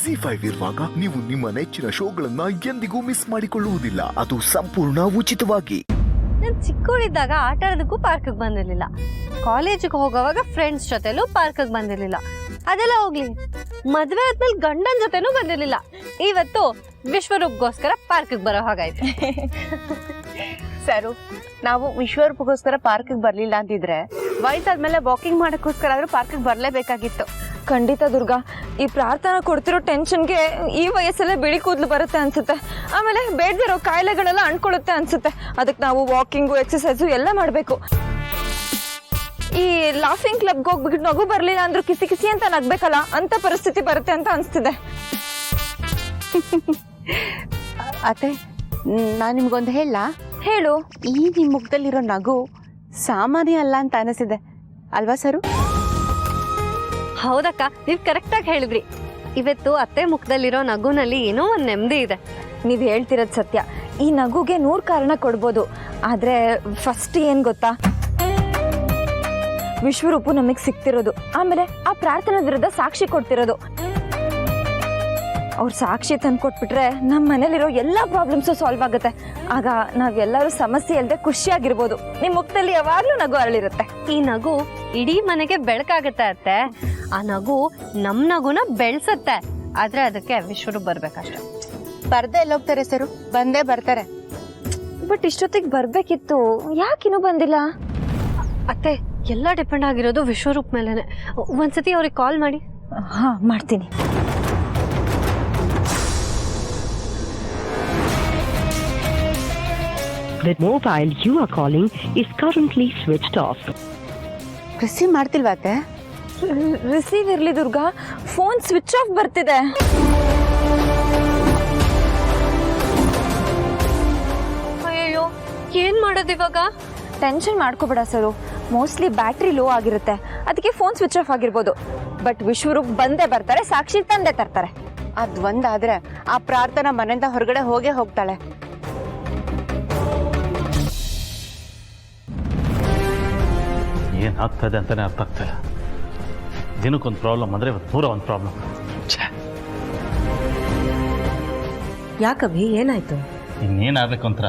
ZEE5 ಇರುವಾಗ ನೀವು ನಿಮ್ಮ ನೆಚ್ಚಿನ ಶೋಗಳನ್ನ ಎಂದಿಗೂ ಮಿಸ್ ಮಾಡಿಕೊಳ್ಳುವುದಿಲ್ಲ. ಅದು ಸಂಪೂರ್ಣ ಉಚಿತವಾಗಿ. ನಾನು ಚಿಕ್ಕವಳಿದ್ದಾಗ ಆಟ ಆಡೋದಕ್ಕೂ ಪಾರ್ಕಿಗೆ ಬಂದಿರಲಿಲ್ಲ. ಕಾಲೇಜಿಗೆ ಹೋಗೋವಾಗ ಫ್ರೆಂಡ್ಸ್ ಜೊತೆಲೂ ಪಾರ್ಕಿಗೆ ಬಂದಿರಲಿಲ್ಲ. ಅದೆಲ್ಲ ಹೋಗ್ಲಿ, ಮದುವೆ ಆದ್ಮೇಲೆ ಗಂಡನ ಜೊತೆನೂ ಬಂದಿರಲಿಲ್ಲ. ಇವತ್ತು ವಿಶ್ವರೂಪ್ಗೋಸ್ಕರ ಪಾರ್ಕಿಗೆ ಬರೋ ಹಾಗಾಯ್ತು. ಸರು, ನಾವು ವಿಶ್ವರೂಪ್ಗೋಸ್ಕರ ಪಾರ್ಕಿಗೆ ಬರ್ಲಿಲ್ಲ ಅಂತಿದ್ರೆ ವಯಸ್ಸಾದ್ಮೇಲೆ ವಾಕಿಂಗ್ ಮಾಡಕ್ಕೋಸ್ಕರ ಆದ್ರೂ ಪಾರ್ಕಿಗೆ ಬರ್ಲೇಬೇಕಾಗಿತ್ತು. ಖಂಡಿತ ದುರ್ಗಾ, ಈ ಪ್ರಾರ್ಥನಾ ಕೊಡ್ತಿರೋ ಟೆನ್ಷನ್ಗೆ ಈ ವಯಸ್ಸಲ್ಲೇ ಬಿಳಿ ಕೂದಲು ಬರುತ್ತೆ ಅನ್ಸುತ್ತೆ. ಆಮೇಲೆ ಬೇಡದಿರೋ ಕಾಯಿಲೆಗಳೆಲ್ಲ ಅಂಟ್ಕೊಳ್ಳುತ್ತೆ ಅನ್ಸುತ್ತೆ. ಅದಕ್ಕೆ ನಾವು ವಾಕಿಂಗು ಎಕ್ಸಸೈಸು ಎಲ್ಲ ಮಾಡಬೇಕು. ಈ ಲಾಫಿಂಗ್ ಕ್ಲಬ್ಗೆ ಹೋಗ್ಬಿಟ್ಟು ನಗು ಬರಲಿಲ್ಲ ಅಂದ್ರೂ ಕಿಸಿ ಕಿಸಿ ಅಂತ ನಗ್ಬೇಕಲ್ಲ, ಅಂತ ಪರಿಸ್ಥಿತಿ ಬರುತ್ತೆ ಅಂತ ಅನಿಸ್ತಿದೆ. ಅತ್ತೆ, ನಾನು ನಿಮ್ಗೊಂದು ಹೇಳು. ಈ ನಿಮ್ಮ ಮುಖದಲ್ಲಿರೋ ನಗು ಸಾಮಾನ್ಯ ಅಲ್ಲ ಅಂತ ಅನಿಸಿದೆ ಅಲ್ವಾ ಸರು? ಹೌದಕ್ಕ, ನೀವು ಕರೆಕ್ಟಾಗಿ ಹೇಳಿದ್ರಿ. ಇವತ್ತು ಅತ್ತೆ ಮುಖದಲ್ಲಿರೋ ನಗುನಲ್ಲಿ ಏನೋ ಒಂದು ನೆಮ್ಮದಿ ಇದೆ. ನೀವು ಹೇಳ್ತಿರೋದು ಸತ್ಯ. ಈ ನಗುಗೆ 100 ಕಾರಣ ಕೊಡ್ಬೋದು. ಆದರೆ ಫಸ್ಟ್ ಏನು ಗೊತ್ತಾ, ವಿಶ್ವರೂಪು ನಮಗೆ ಸಿಗ್ತಿರೋದು, ಆಮೇಲೆ ಆ ಪ್ರಾರ್ಥನಾ ವಿರುದ್ಧ ಸಾಕ್ಷಿ ಕೊಡ್ತಿರೋದು. ಅವ್ರು ಸಾಕ್ಷಿ ತಂದು ಕೊಟ್ಬಿಟ್ರೆ ನಮ್ಮ ಮನೇಲಿರೋ ಎಲ್ಲ ಪ್ರಾಬ್ಲಮ್ಸು ಸಾಲ್ವ್ ಆಗುತ್ತೆ. ಆಗ ನಾವೆಲ್ಲರೂ ಸಮಸ್ಯೆ ಇಲ್ಲದೆ ಖುಷಿಯಾಗಿರ್ಬೋದು. ನಿಮ್ಮ ಮುಖದಲ್ಲಿ ಯಾವಾಗಲೂ ನಗು ಅರಳಿರುತ್ತೆ. ಈ ನಗು ಇಡೀ ಮನೆಗೆ ಬೆಳಕಾಗುತ್ತೆ ಅತ್ತೆ. ಆ ನಗು ನಮ್ಮ ನಗುನ ಬೆಳೆಸತ್ತೆ. ಆದ್ರೆ ಅದಕ್ಕೆ ವಿಶ್ವರೂಪ್ ಬರ್ಬೇಕಷ್ಟೆ. ಬರ್ದೇ ಎಲ್ಲೋಗ್ತಾರೆ ಸರು, ಬಂದೇ ಬರ್ತಾರೆ. ಬಟ್ ಇಷ್ಟೊತ್ತಿಗೆ ಬರಬೇಕಿತ್ತು, ಯಾಕಿನ್ನೂ ಬಂದಿಲ್ಲ? ಅತ್ತೆ, ಎಲ್ಲ ಡಿಪೆಂಡ್ ಆಗಿರೋದು ವಿಶ್ವರೂಪ್ ಮೇಲೆನೆ. ಒಂದ್ಸತಿ ಅವ್ರಿಗೆ ಕಾಲ್ ಮಾಡಿ. ಹಾಂ, ಮಾಡ್ತೀನಿ. The mobile you are calling is currently switched off. Receive ಮಾಡ್ತಿಲ್ವಾ ಅತ್ತೆ? ರಿಸೀವ್ ಇರ್ಲಿ ದುರ್ಗಾ, ಫೋನ್ ಸ್ವಿಚ್ ಆಫ್ ಬರ್ತಿದೆ. ಅಯ್ಯೋ, ಏನ್ ಮಾಡೋದು ಇವಾಗ? ಟೆನ್ಷನ್ ಮಾಡ್ಕೋಬೇಡ ಸರು, ಮೋಸ್ಟ್ಲಿ ಬ್ಯಾಟ್ರಿ ಲೋ ಆಗಿರುತ್ತೆ, ಅದಕ್ಕೆ ಫೋನ್ ಸ್ವಿಚ್ ಆಫ್ ಆಗಿರ್ಬೋದು. ಬಟ್ ವಿಶ್ವರೂಪ್ ಬಂದೇ ಬರ್ತಾರೆ, ಸಾಕ್ಷಿ ತಂದೆ ತರ್ತಾರೆ. ಅದ್ ಒಂದಾದ್ರೆ ಆ ಪ್ರಾರ್ಥನಾ ಮನೆಯಿಂದ ಹೊರಗಡೆ ಹೋಗ್ತಾಳೆ. ಏನಾಗ್ತಾ ಇದೆ ಅಂತಾನೆ ಅರ್ಥ ಆಗ್ತಾ ಇಲ್ಲ. ದಿನಕ್ಕೊಂದು ಪ್ರಾಬ್ಲಮ್ ಅಂದರೆ ಇವತ್ತು ಪೂರ ಒಂದು ಪ್ರಾಬ್ಲಮ್. ಯಾಕಭಿ, ಏನಾಯ್ತು? ಇನ್ನೇನಾಗಬೇಕು ಅಂತ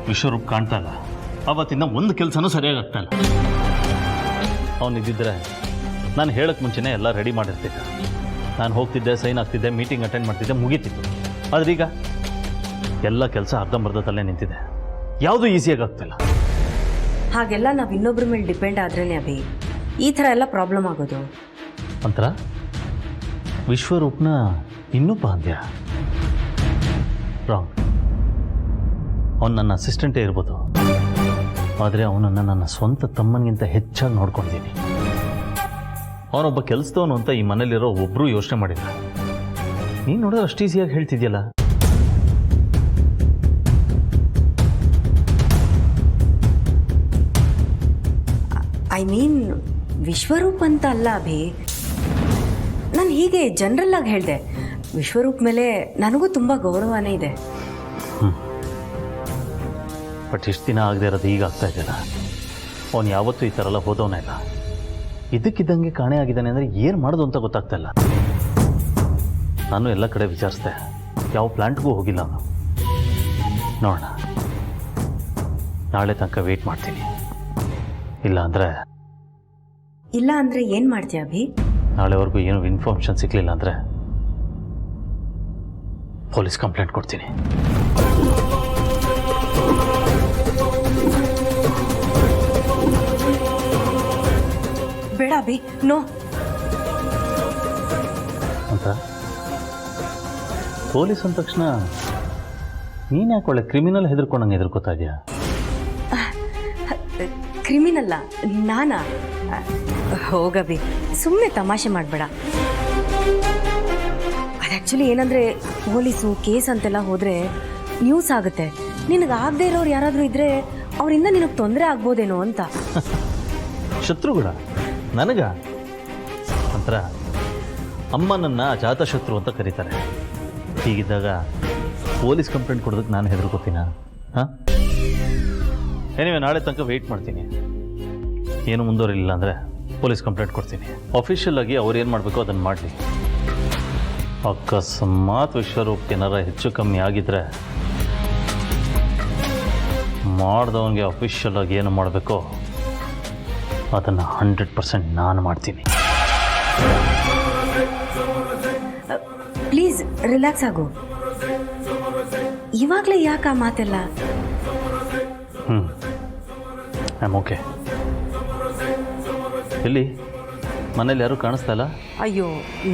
ವಿಶ್ವರೂಪ್ ಕಾಣ್ತಾ ಇಲ್ಲ. ಅವತ್ತಿಂದ ಒಂದು ಕೆಲಸನೂ ಸರಿಯಾಗಿ ಆಗ್ತಾ ಇಲ್ಲ. ಅವನಿದ್ದಿದ್ರೆ ನಾನು ಹೇಳಕ್ಕೆ ಮುಂಚೆನೇ ಎಲ್ಲ ರೆಡಿ ಮಾಡಿರ್ತಿದ್ದೆ. ನಾನು ಹೋಗ್ತಿದ್ದೆ, ಸೈನ್ ಆಗ್ತಿದ್ದೆ, ಮೀಟಿಂಗ್ ಅಟೆಂಡ್ ಮಾಡ್ತಿದ್ದೆ, ಮುಗೀತಿತ್ತು. ಆದರೆ ಈಗ ಎಲ್ಲ ಕೆಲಸ ಅರ್ಧಂಬರ್ಧದಲ್ಲೇ ನಿಂತಿದೆ. ಯಾವುದೂ ಈಸಿಯಾಗಿ ಆಗ್ತಿಲ್ಲ. ಹಾಗೆಲ್ಲ ನಾವು ಇನ್ನೊಬ್ಬರ ಮೇಲೆ ಡಿಪೆಂಡ್ ಆದ್ರೇನೆ ಅಭಿ ಈ ಥರ ಎಲ್ಲ ಪ್ರಾಬ್ಲಮ್ ಆಗೋದು. ಒಂಥರ ವಿಶ್ವರೂಪ್ನ ಇನ್ನೂ ಬಾಂಧ್ಯ ರಾಂಗ್. ಅವನು ನನ್ನ ಅಸಿಸ್ಟೆಂಟೇ ಇರ್ಬೋದು, ಆದರೆ ಅವನನ್ನು ನನ್ನ ಸ್ವಂತ ತಮ್ಮನಿಗಿಂತ ಹೆಚ್ಚಾಗಿ ನೋಡ್ಕೊಂಡಿದ್ದೀನಿ. ಅವನೊಬ್ಬ ಕೆಲಸದವನು ಅಂತ ಈ ಮನೇಲಿರೋ ಒಬ್ಬರೂ ಯೋಚನೆ ಮಾಡಿಲ್ಲ. ನೀನು ನೋಡಿದ್ರೆ ಅಷ್ಟು ಈಸಿಯಾಗಿ ಹೇಳ್ತಿದ್ಯಲ್ಲ. ಐ ಮೀನ್ ವಿಶ್ವರೂಪ್ ಅಂತ ಅಲ್ಲ ಅಭಿ, ನಾನು ಹೀಗೆ ಜನರಲ್ ಆಗಿ ಹೇಳಿದೆ. ವಿಶ್ವರೂಪ್ ಮೇಲೆ ನನಗೂ ತುಂಬ ಗೌರವನೇ ಇದೆ. ಬಟ್ ಇಷ್ಟು ದಿನ ಆಗದೆ ಇರೋದು ಈಗ ಆಗ್ತಾ ಇದೆಯಲ್ಲ. ಅವನು ಯಾವತ್ತೂ ಈ ಥರ ಎಲ್ಲ ಹೋದವನೇ ಇಲ್ಲ. ಇದಕ್ಕಿದ್ದಂಗೆ ಕಾಣೆ ಆಗಿದ್ದಾನೆ ಅಂದರೆ ಏನು ಮಾಡೋದು ಅಂತ ಗೊತ್ತಾಗ್ತಾ ಇಲ್ಲ. ನಾನು ಎಲ್ಲ ಕಡೆ ವಿಚಾರಿಸ್ದೆ, ಯಾವ ಪ್ಲ್ಯಾಂಟ್ಗೂ ಹೋಗಿಲ್ಲ ಅವನು. ನೋಡೋಣ, ನಾಳೆ ತನಕ ವೆಯ್ಟ್ ಮಾಡ್ತೀನಿ. ಇಲ್ಲ ಅಂದರೆ ಏನು ಮಾಡ್ತೀಯ ಅಭಿ? ನಾಳೆವರೆಗೂ ಏನು ಇನ್ಫಾರ್ಮೇಷನ್ ಸಿಗಲಿಲ್ಲ ಅಂದರೆ ಪೊಲೀಸ್ ಕಂಪ್ಲೇಂಟ್ ಕೊಡ್ತೀನಿ. ಬೇಡ ಅಭಿ, ನೋ. ಅಂತ ಪೊಲೀಸ್ ಅಂದ ತಕ್ಷಣ ನೀನು ಯಾಕೆ ಒಳ್ಳೆ ಕ್ರಿಮಿನಲ್ ಹೆದರ್ಕೊಂಡಂಗೆ ಹೆದರ್ಕೋತಾ ಇದೆಯಾ? ಕ್ರಿಮಿನಲ್ಲ ನಾನಾ? ಹೋಗಬಿ, ಸುಮ್ಮನೆ ತಮಾಷೆ ಮಾಡಬೇಡ. ಅದು ಆ್ಯಕ್ಚುಲಿ ಏನಂದರೆ ಪೊಲೀಸು ಕೇಸ್ ಅಂತೆಲ್ಲ ಹೋದರೆ ನ್ಯೂಸ್ ಆಗುತ್ತೆ. ನಿನಗಾಗದೇ ಇರೋರು ಯಾರಾದರೂ ಇದ್ದರೆ ಅವರಿಂದ ನಿನಗೆ ತೊಂದರೆ ಆಗ್ಬೋದೇನೋ ಅಂತ. ಶತ್ರುಗಳ ನನಗ ಅಂತರ ಅಮ್ಮನನ್ನು ಜಾತಶತ್ರು ಅಂತ ಕರೀತಾರೆ. ಹೀಗಿದ್ದಾಗ ಪೊಲೀಸ್ ಕಂಪ್ಲೇಂಟ್ ಕೊಡೋದಕ್ಕೆ ನಾನು ಹೆದರ್ಕೋತೀನ? ಹಾಂ, ಏನಿವೆ ನಾಳೆ ತನಕ ವೆಯ್ಟ್ ಮಾಡ್ತೀನಿ. ಏನು ಮುಂದುವರಿಲಿಲ್ಲ ಅಂದರೆ ಪೊಲೀಸ್ ಕಂಪ್ಲೇಂಟ್ ಕೊಡ್ತೀನಿ. ಅಫಿಷಿಯಲ್ ಆಗಿ ಅವ್ರು ಏನು ಮಾಡಬೇಕು ಅದನ್ನು ಮಾಡಲಿ. ಅಕಸ್ಮಾತ್ ವಿಶ್ವರೂಪಕ್ಕೆ ಏನಾರ ಹೆಚ್ಚು ಕಮ್ಮಿ ಆಗಿದ್ರೆ ಮಾಡಿದವನಿಗೆ ಅಫಿಷಿಯಲ್ ಆಗಿ ಏನು ಮಾಡಬೇಕೋ ಅದನ್ನು 100% ನಾನು ಮಾಡ್ತೀನಿ. ಪ್ಲೀಸ್ ರಿಲ್ಯಾಕ್ಸ್ ಆಗು. ಇವಾಗಲೇ ಯಾಕೆ ಆ ಮಾತೆಲ್ಲ? I am okay. ಎಲ್ಲಿ ಮನೇಲಿ ಯಾರೂ ಕಾಣಿಸ್ತಾ ಇಲ್ಲ? ಅಯ್ಯೋ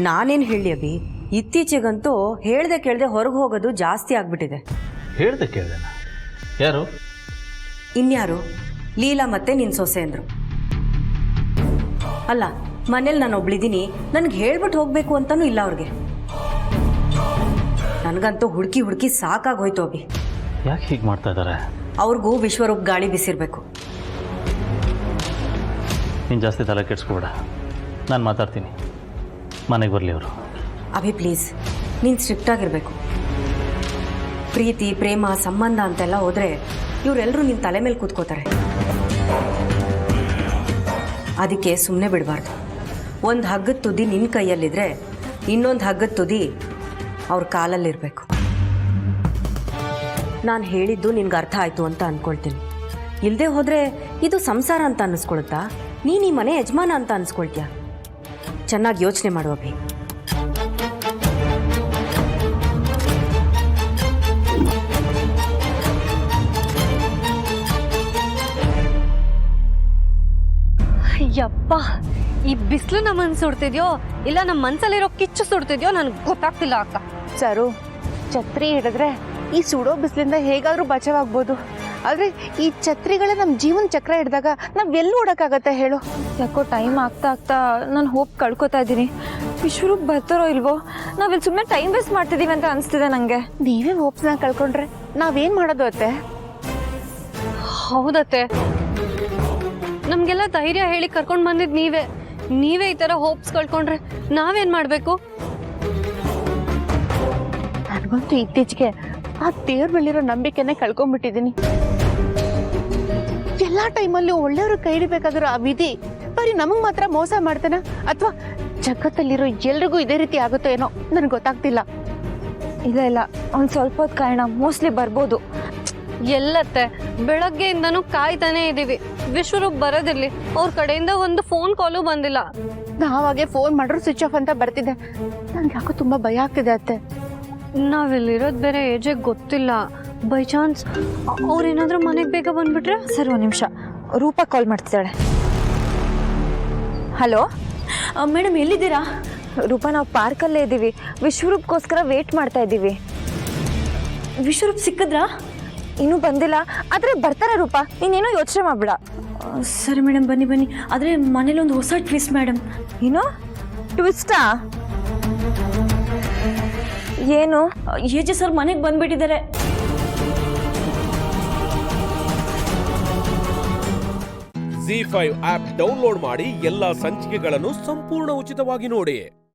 ನಾನೇನು ಹೇಳಿ ಅಭಿ, ಇತ್ತೀಚೆಗಂತೂ ಹೇಳ್ದೆ ಕೇಳ್ದೆ ಹೊರಗೆ ಹೋಗೋದು ಜಾಸ್ತಿ ಆಗ್ಬಿಟ್ಟಿದೆ. ಹೇಳ್ದೆ ಕೇಳ್ದೆ. ಯಾರು? ಇನ್ಯಾರು? ಲೀಲಾ ಮತ್ತೆ ನಿನ್ನ ಸೊಸೆ ಅಂದರು. ಅಲ್ಲ, ಮನೇಲಿ ನಾನು ಒಬ್ಳಿದ್ದೀನಿ, ನನಗೆ ಹೇಳ್ಬಿಟ್ಟು ಹೋಗಬೇಕು ಅಂತಲೂ ಇಲ್ಲ ಅವ್ರಿಗೆ. ನನಗಂತೂ ಹುಡುಕಿ ಹುಡುಕಿ ಸಾಕಾಗೋಯ್ತು ಅಭಿ. ಯಾಕೆ ಹೀಗೆ ಮಾಡ್ತಾ ಇದ್ದಾರೆ? ಅವ್ರಿಗೂ ವಿಶ್ವರೂಪ್ ಗಾಳಿ ಬಿಸಿರ್ಬೇಕು. ನೀನು ಜಾಸ್ತಿ ತಲೆ ಕೆಡ್ಸ್ಕೊಬೇಡ, ನಾನು ಮಾತಾಡ್ತೀನಿ. ಮನೆಗೆ ಬರಲಿ ಅವರು. ಅಭಿ ಪ್ಲೀಸ್, ನೀನು ಸ್ಟ್ರಿಕ್ಟ್ ಆಗಿರಬೇಕು. ಪ್ರೀತಿ ಪ್ರೇಮ ಸಂಬಂಧ ಅಂತೆಲ್ಲ ಹೋದರೆ ಇವರೆಲ್ಲರೂ ನಿನ್ನ ತಲೆ ಮೇಲೆ ಕೂತ್ಕೋತಾರೆ. ಅದಕ್ಕೆ ಸುಮ್ಮನೆ ಬಿಡಬಾರ್ದು. ಒಂದು ಹಗ್ಗದ ತುದಿ ನಿನ್ನ ಕೈಯಲ್ಲಿದ್ದರೆ ಇನ್ನೊಂದು ಹಗ್ಗದ ತುದಿ ಅವ್ರ ಕಾಲಲ್ಲಿರಬೇಕು. ನಾನು ಹೇಳಿದ್ದು ನಿನ್ಗೆ ಅರ್ಥ ಆಯಿತು ಅಂತ ಅಂದ್ಕೊಳ್ತೀನಿ. ಇಲ್ಲದೆ ಹೋದರೆ ಇದು ಸಂಸಾರ ಅಂತ ಅನ್ನಿಸ್ಕೊಳುತ್ತಾ, ನೀನು ಈ ಮನೆ ಯಜಮಾನ ಅಂತ ಅನ್ನಿಸ್ಕೊಳ್ತೀಯ? ಚೆನ್ನಾಗಿ ಯೋಚನೆ ಮಾಡುವ ಅಭಿ. ಯಪ್ಪ, ಈ ಬಿಸಿಲು ನಮ್ಮ ಮನ್ಸು ಸುಡ್ತಿದ್ಯೋ ಇಲ್ಲ ನಮ್ಮ ಮನ್ಸಲ್ಲಿರೋ ಕಿಚ್ಚು ಸುಡ್ತಿದ್ಯೋ ನನಗೆ ಗೊತ್ತಾಗ್ತಿಲ್ಲ ಅಕ್ಕ. ಸರು, ಛತ್ರಿ ಹಿಡಿದ್ರೆ ಈ ಸುಡೋ ಬಿಸಿಲಿಂದ ಹೇಗಾದರೂ ಬಚಾವಾಗ್ಬೋದು. ಆದರೆ ಈ ಛತ್ರಿಗಳೇ ನಮ್ಮ ಜೀವನ ಚಕ್ರ ಹಿಡಿದಾಗ ನಾವು ಎಲ್ಲಿ ಓಡೋಕ್ಕಾಗತ್ತೆ ಹೇಳು? ಯಾಕೋ ಟೈಮ್ ಆಗ್ತಾ ಆಗ್ತಾ ನಾನು ಹೋಪ್ ಕಳ್ಕೊತಾ ಇದ್ದೀನಿ. ವಿಶ್ವರೂಪ್ ಬರ್ತಾರೋ ಇಲ್ವೋ, ನಾವಿಲ್ಲಿ ಸುಮ್ಮನೆ ಟೈಮ್ ವೇಸ್ಟ್ ಮಾಡ್ತಿದ್ದೀವಿ ಅಂತ ಅನಿಸ್ತಿದೆ ನನಗೆ. ನೀವೇ ಹೋಪ್ಸ್ನ ಕಳ್ಕೊಂಡ್ರೆ ನಾವೇನು ಮಾಡೋದು ಅತ್ತೆ? ಹೌದತ್ತೆ, ನಮಗೆಲ್ಲ ಧೈರ್ಯ ಹೇಳಿ ಕರ್ಕೊಂಡು ಬಂದಿದ್ದು ನೀವೇ ಈ ಥರ ಹೋಪ್ಸ್ ಕಳ್ಕೊಂಡ್ರೆ ನಾವೇನು ಮಾಡಬೇಕು? ನನಗಂತೂ ಇತ್ತೀಚೆಗೆ ಆ ದೇವ್ರ ಮೇಲಿರೋ ನಂಬಿಕೆನೇ ಕಳ್ಕೊಂಡ್ಬಿಟ್ಟಿದ್ದೀನಿ. ಎಲ್ಲ ಟೈಮಲ್ಲೂ ಒಳ್ಳೆಯವ್ರ ಕೈ ಹಿಡಿಬೇಕಾಗಿರೋ ಆ ವಿಧಿ ಬರೀ ನಮಗೆ ಮಾತ್ರ ಮೋಸ ಮಾಡ್ತಾನ, ಅಥವಾ ಜಗತ್ತಲ್ಲಿರೋ ಎಲ್ರಿಗೂ ಇದೇ ರೀತಿ ಆಗುತ್ತೋ ಏನೋ ನನಗೆ ಗೊತ್ತಾಗ್ತಿಲ್ಲ. ಇಲ್ಲ ಒಂದು ಸ್ವಲ್ಪ ಹೊತ್ತು ಕಾರಣ, ಮೋಸ್ಟ್ಲಿ ಬರ್ಬೋದು. ಎಲ್ಲತ್ತೆ, ಬೆಳಗ್ಗೆಯಿಂದನೂ ಕಾಯ್ತಾನೆ ಇದ್ದೀವಿ. ವಿಶ್ವರೂಪ್ ಬರೋದಿರ್ಲಿ, ಅವ್ರ ಕಡೆಯಿಂದ ಒಂದು ಫೋನ್ ಕಾಲು ಬಂದಿಲ್ಲ. ನಾವಾಗೆ ಫೋನ್ ಮಾಡ್ರು ಸ್ವಿಚ್ ಆಫ್ ಅಂತ ಬರ್ತಿದೆ. ನನ್ಗೆ ಯಾಕೋ ತುಂಬಾ ಭಯ ಆಗ್ತಿದೆ ಅತ್ತೆ. ನಾವಿಲ್ಲಿರೋದು ಬೇರೆ ಏಜೆಗೆ ಗೊತ್ತಿಲ್ಲ. ಬೈ ಚಾನ್ಸ್ ಅವ್ರೇನಾದ್ರೂ ಮನೆಗೆ ಬೇಗ ಬಂದ್ಬಿಟ್ರೆ? ಸರ್ ಒಂದು ನಿಮಿಷ, ರೂಪಾ ಕಾಲ್ ಮಾಡ್ತಿದ್ದಾಳೆ. ಹಲೋ ಮೇಡಮ್ ಎಲ್ಲಿದ್ದೀರಾ? ರೂಪಾ, ನಾವು ಪಾರ್ಕಲ್ಲೇ ಇದ್ದೀವಿ. ವಿಶ್ವರೂಪ್ಗೋಸ್ಕರ ವೇಟ್ ಮಾಡ್ತಾ ಇದ್ದೀವಿ. ವಿಶ್ವರೂಪ್ ಸಿಕ್ಕಿದ್ರಾ? ಇನ್ನೂ ಬಂದಿಲ್ಲ, ಆದರೆ ಬರ್ತಾರೆ ರೂಪಾ, ನೀನೇನೋ ಯೋಚನೆ ಮಾಡಬೇಡ. ಸರಿ ಮೇಡಮ್, ಬನ್ನಿ. ಆದರೆ ಮನೇಲಿ ಒಂದು ಹೊಸ ಟ್ವಿಸ್ಟ್ ಮೇಡಮ್. ಏನು ಟ್ವಿಸ್ಟಾ? ಏನು? ಏಜೆ ಸರ್ ಮನೆಗೆ ಬಂದ್ಬಿಟ್ಟಿದ್ದಾರೆ. ZEE5 ಆಪ್ ಡೌನ್ಲೋಡ್ ಮಾಡಿ ಎಲ್ಲಾ ಸಂಚಿಕೆಗಳನ್ನು ಸಂಪೂರ್ಣ ಉಚಿತವಾಗಿ ನೋಡಿ.